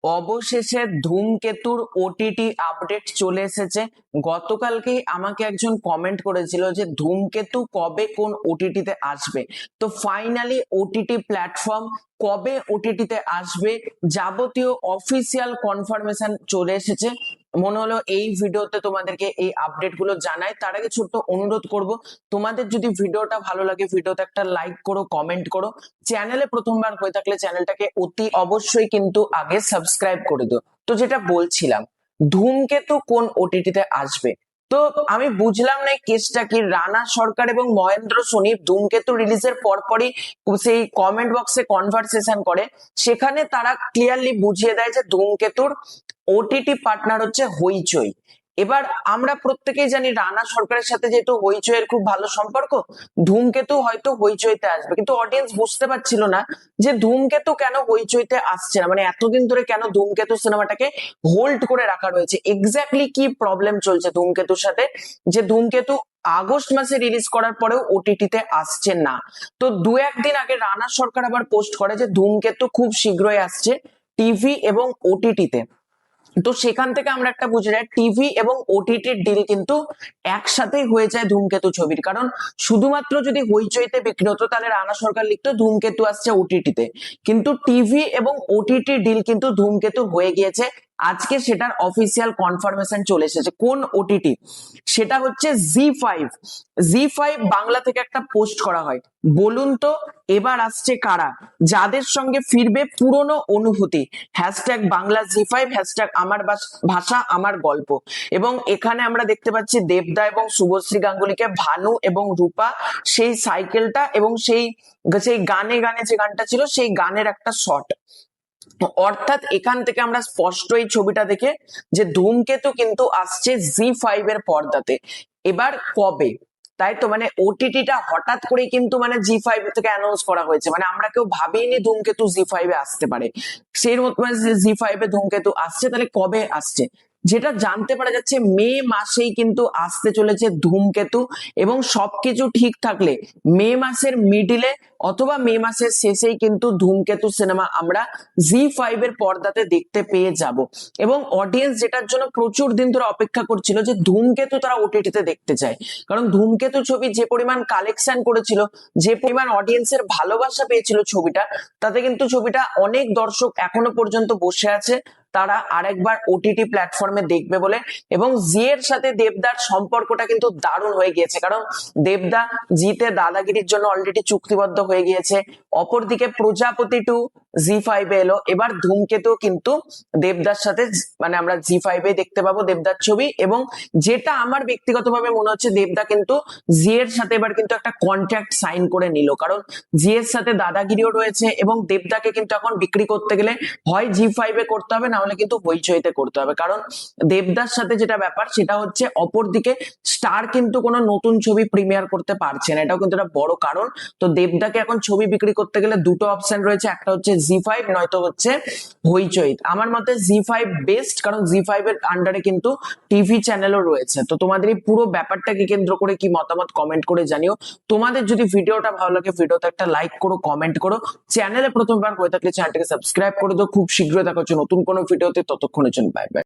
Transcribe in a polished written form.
অবশেষে ধূমকেতুর OTT update চলে এসেছে। গতকালকেই আমাকে একজন কমেন্ট করেছিল যে ধূমকেতু কবে কোন ওটিটিতে আসবে। তো ফাইনালি ওটিটি প্ল্যাটফর্ম কবে ওটিটিতে আসবে যাবতীয় অফিসিয়াল কনফার্মেশন চলে এসেছে। মনে হলো এই ভিডিওতে তোমাদেরকে এই আপডেট গুলো জানাই। তার আগে ছোট্ট অনুরোধ করব, তোমাদের যদি ভিডিওটা ভালো লাগে ভিডিওতে একটা লাইক করো, কমেন্ট করো। চ্যানেলে প্রথমবার হয়ে থাকলে চ্যানেলটাকে অতি অবশ্যই কিন্তু আগে সাবস্ক্রাইব করে দিও। তো যেটা বলছিলাম, ধূমকেতু কোন ওটিটিতে আসবে। তো আমি বুঝলাম না এই কেসটা কি। রানা সরকার এবং মহেন্দ্র সোনি ধূমকেতু রিলিজের পরপরই সেই কমেন্ট বক্সে কনভারসেশন করে, সেখানে তারা ক্লিয়ারলি বুঝিয়ে দেয় যে ধূমকেতুর ওটিটি পার্টনার হচ্ছে হইচই। এবার আমরা প্রত্যেকেই জানি রানা সরকারের সাথে যেহেতু হইচইয়ের খুব ভালো সম্পর্ক, ধূমকেতু হয়তো হইচইতে আসবে, কিন্তু অডিয়েন্স বুঝতে পারছিল না যে ধূমকেতু কেন হইচইতে আসছে না। মানে এতদিন ধরে কেন ধূমকেতু সিনেমাটাকে হোল্ড করে রাখা রয়েছে, এক্স্যাক্টলি কি প্রবলেম চলছে ধূমকেতুর সাথে যে ধূমকেতু আগস্ট মাসে রিলিজ করার পরেও ওটিটিতে আসছে না। তো দু একদিন আগে রানা সরকার আবার পোস্ট করে যে ধূমকেতু খুব শীঘ্রই আসছে টিভি এবং ওটিটিতে। তো সেখান থেকে আমরা একটা বুঝে যাই টিভি এবং ওটিটির ডিল কিন্তু একসাথেই হয়ে যায় ধূমকেতু ছবির। কারণ শুধুমাত্র যদি হইচইতে বিক্রি হতো তাহলে রানা সরকার লিখতো ধূমকেতু আসছে ওটিটিতে, কিন্তু টিভি এবং ওটিটি ডিল কিন্তু ধূমকেতু হয়ে গিয়েছে। আজকে সেটার অফিসিয়াল কনফার্মেশন চলে এসেছে। কোন ওটিটি? সেটা হচ্ছে জি5। জি5 বাংলা থেকে একটা পোস্ট করা হয়, বলুন তো এবার আসছে কারা, যাদের সঙ্গে ফিরবে পুরনো অনুভূতি, হ্যাশট্যাগ বাংলা জি5, হ্যাশট্যাগ আমার ভাষা আমার গল্প। এবং এখানে আমরা দেখতে পাচ্ছি দেবদা এবং শুভশ্রী গাঙ্গুলিকে, ভানু এবং রূপা, সেই সাইকেলটা এবং সেই সেই গানে গানে যে গানটা ছিল সেই গানের একটা শট। অর্থাৎ এখান থেকে আমরা স্পষ্ট এই ছবিটা দেখে যে ধূমকেতু কিন্তু আসছে জি5 এর পর্দাতে। এবার কবে, তাই তো মানে ওটিটিটা হঠাৎ করে কিন্তু মানে জি5 থেকে অ্যানাউন্স করা হয়েছে, মানে আমরা কেউ ভাবিনি ধূমকেতু জি5 এ আসতে পারে। সেই জি5 এ ধূমকেতু আসছে, তাহলে কবে আসছে যেটা জানতে পারা যাচ্ছে মে মাসেই কিন্তু আসতে চলেছে ধূমকেতু। এবং সবকিছু ঠিক থাকলে মে মাসের মিডিলে অথবা মে মাসের শেষেই কিন্তু ধূমকেতু সিনেমা আমরা জি5 এর পর্দাতে দেখতে পেয়ে যাব। এবং অডিয়েন্স যেটার জন্য প্রচুর দিন ধরে অপেক্ষা করছিল যে ধূমকেতু তারা ওটিটিতে দেখতে চায়, কারণ ধূমকেতু ছবি যে পরিমাণ কালেকশন করেছিল, যে পরিমাণ অডিয়েন্সের ভালোবাসা পেয়েছিল ছবিটা, তাতে কিন্তু ছবিটা অনেক দর্শক এখনো পর্যন্ত বসে আছে তারা আরেকবার ওটিটি প্ল্যাটফর্মে দেখবে বলে। এবং জি এর সাথে দেবদার সম্পর্কটা কিন্তু দারুণ হয়ে গিয়েছে, কারণ দেবদা জিতে দাদাগিরির জন্য অলরেডি চুক্তিবদ্ধ হয়ে গিয়েছে। অপরদিকে প্রজাপতি 2 জি5 এ এলো, এবার ধূমকেতু কিন্তু দেবদার সাথে মানে আমরা জি5 এ দেখতে পাবো দেবদার ছবি। এবং যেটা আমার ব্যক্তিগতভাবে মনে হচ্ছে দেবদা কিন্তু জি এর সাথে এবার কিন্তু একটা কন্ট্রাক্ট সাইন করে নিল, কারণ জি এর সাথে দাদাগিরিও রয়েছে এবং দেবদাকে কিন্তু এখন বিক্রি করতে গেলে হয় জি5 এ করতে হবে, না হলে কিন্তু হইচইতে করতে হবে। কারণ দেবদার সাথে যেটা ব্যাপার সেটা হচ্ছে অপরদিকে স্টার কিন্তু কোনো নতুন ছবি প্রিমিয়ার করতে পারছে না, এটাও কিন্তু একটা বড় কারণ। তো দেবদাকে এখন ছবি বিক্রি করতে গেলে দুটো অপশন রয়েছে, একটা হচ্ছে জি5 নয়তো হচ্ছে হইচই। আমার মতে জি5 বেস্ট, কারণ জি5 এর আন্ডারে কিন্তু টিভি চ্যানেলও রয়েছে। তো তোমাদের এই পুরো ব্যাপারটাকে কেন্দ্র করে কি মতামত কমেন্ট করে জানিও। তোমাদের যদি ভিডিওটা ভালো লাগে ভিডিওতে একটা লাইক করো, কমেন্ট করো। চ্যানেলে প্রথমবার হয়ে থাকলে চ্যানেলটাকে সাবস্ক্রাইব করে দাও। খুব শীঘ্রই দেখা হচ্ছে নতুন কোনো ভিডিওতে, ততক্ষণের জন্য বাই বাই।